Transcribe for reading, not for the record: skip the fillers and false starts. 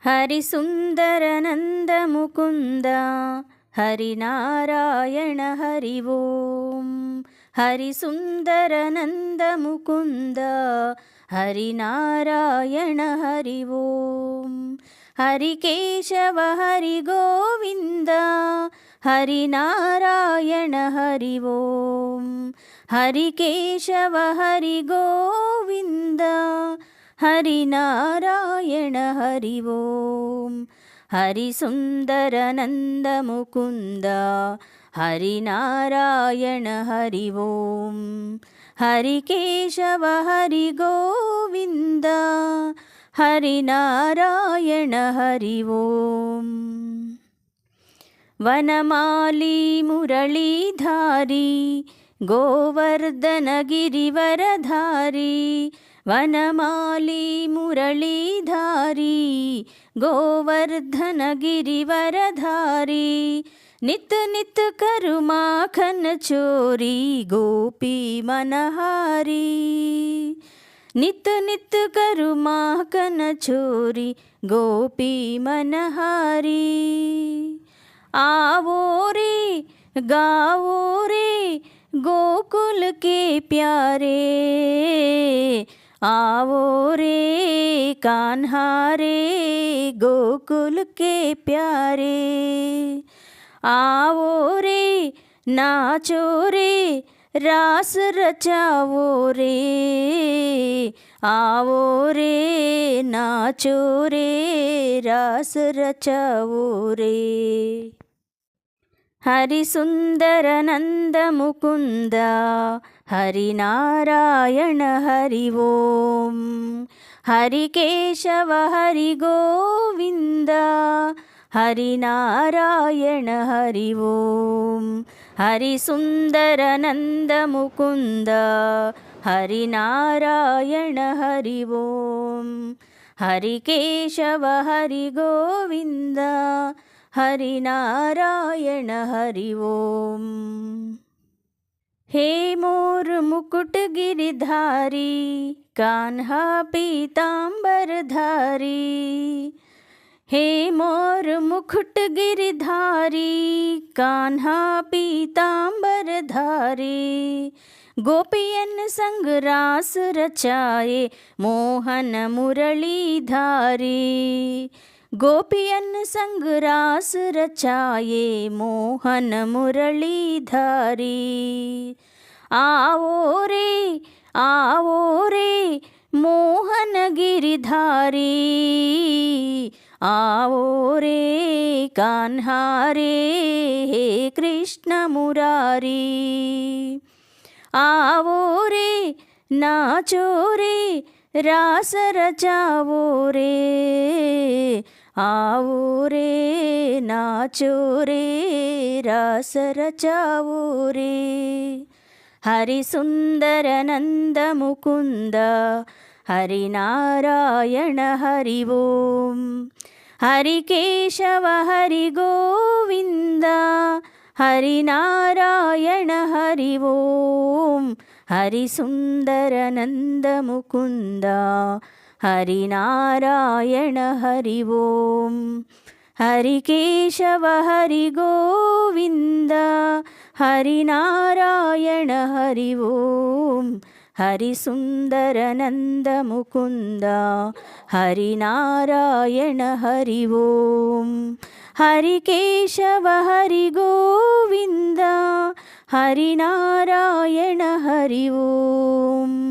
ಹರಿಸುಂದರನಂದ ಮುಕುಂದ ಹರಿನಾರಾಯಣ ಹರಿ ಓಂ. ಹರಿಸುಂದರನಂದ ಮುಕುಂದ ಹರಿನಾರಾಯಣ ಹರಿ ಓಂ. ಹರಿಕೇಶವ ಹರಿ ಗೋವಿಂದ ಹರಿನಾರಾಯಣ ಹರಿ ಓಂ. ಹರಿಕೇಶವ ಹರಿ ಗೋವಿಂದ ಹರಿನಾರಾಯಣ ಹರಿ ಓಂ. ಹರಿಸುಂದರನಂದ ಮುಕುಂದ ಹರಿನಾರಾಯಣ ಹರಿ ಓಂ. ಹರಿಕೇಶವ ಹರಿ ಗೋವಿಂದ ಹರಿನಾರಾಯಣ ಹರಿ ಓಂ. ವನಮಾಲಿ ಮುರಳೀಧಾರಿ ಗೋವರ್ಧನ ಗಿರಿವರಧಾರಿ. ವನಮಾಲಿ ಮುರಳೀಧಾರಿ ಗೋವರ್ಧನ ಗಿರಿವರಧಾರಿ. नित नित करु माखन चोरी गोपी मनहारी. नित नित करु माखन चोरी गोपी मनहारी. आवो रे गाओ रे गोकुल के प्यारे. आवो रे कान्हा रे गोकुल के प्यारे. आवो रे नाचो रे रास रचाओ रे. आवो रे नाचो रे रास रचाओ रे. हरिसुंदरनंद मुकुंद हरिनारायण हरि ओं. हरिकेशव हरि गोविंद हरिनारायण हरि ओं. हरिसुंदरनंद मुकुंद हरिनारायण हरि ओं. हरिकेशव हरि गोविंद हरिनारायण हरि ओं. हे मोर मुकुट गिरिधारी कान्हा पीतांबरधारी. हे मोर मुकुट गिरिधारी कान्हा पीतांबरधारी. गोपियन संग रास रचाए मोहन मुरलीधारी. गोपियन संग रास रचाए मोहन मुरलीधारी. आओ रे मोहन गिरिधारी. आओ रे कान्हा रे हे कृष्ण मुरारी. आओ रे नाचो रे रास रचाओ रे. आओ रे नाचो रे रास रचाओ रे. हरिसुंदरनंद मुकुंद हरिनारायण हरि ओं. हरिकेशव हरि गोविंद हरिनारायण हरि ओं. हरिसुंदरनंद मुकुंद हरिनारायण हरि ओं. हरिकेशव हरि गोविंद हरिनारायण हरि ओं. हरिसुंदरनंद मुकुंद हरिनारायण हरि ओं. हरिकेशव हरि गोविंद हरिनारायण हरि ओं.